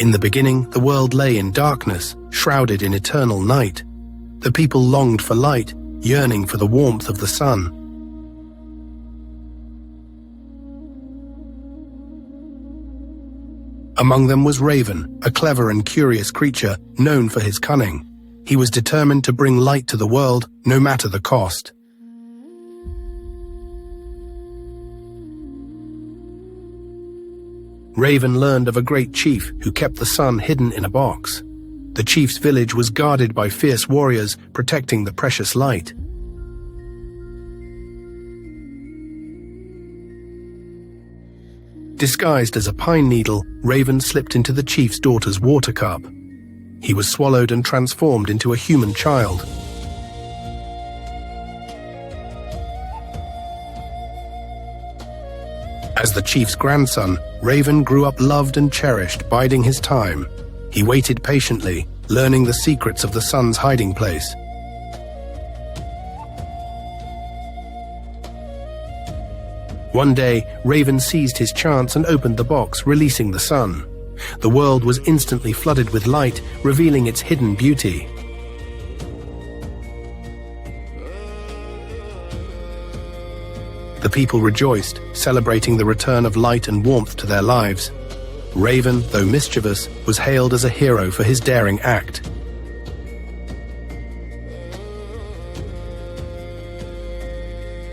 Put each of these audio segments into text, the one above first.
In the beginning, the world lay in darkness, shrouded in eternal night. The people longed for light, yearning for the warmth of the sun. Among them was Raven, a clever and curious creature known for his cunning. He was determined to bring light to the world, no matter the cost. Raven learned of a great chief who kept the sun hidden in a box. The chief's village was guarded by fierce warriors, protecting the precious light. Disguised as a pine needle, Raven slipped into the chief's daughter's water cup. He was swallowed and transformed into a human child. As the chief's grandson, Raven grew up loved and cherished, biding his time. He waited patiently, learning the secrets of the sun's hiding place. One day, Raven seized his chance and opened the box, releasing the sun. The world was instantly flooded with light, revealing its hidden beauty. The people rejoiced, celebrating the return of light and warmth to their lives. Raven, though mischievous, was hailed as a hero for his daring act.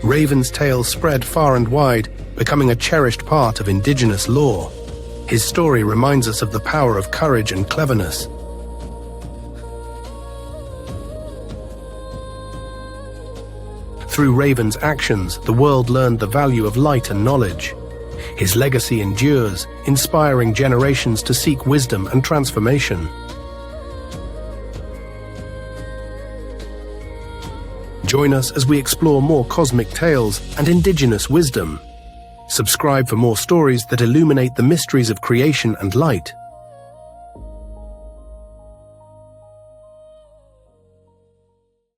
Raven's tale spread far and wide, becoming a cherished part of Indigenous lore. His story reminds us of the power of courage and cleverness. Through Raven's actions, the world learned the value of light and knowledge. His legacy endures, inspiring generations to seek wisdom and transformation. Join us as we explore more cosmic tales and Indigenous wisdom. Subscribe for more stories that illuminate the mysteries of creation and light.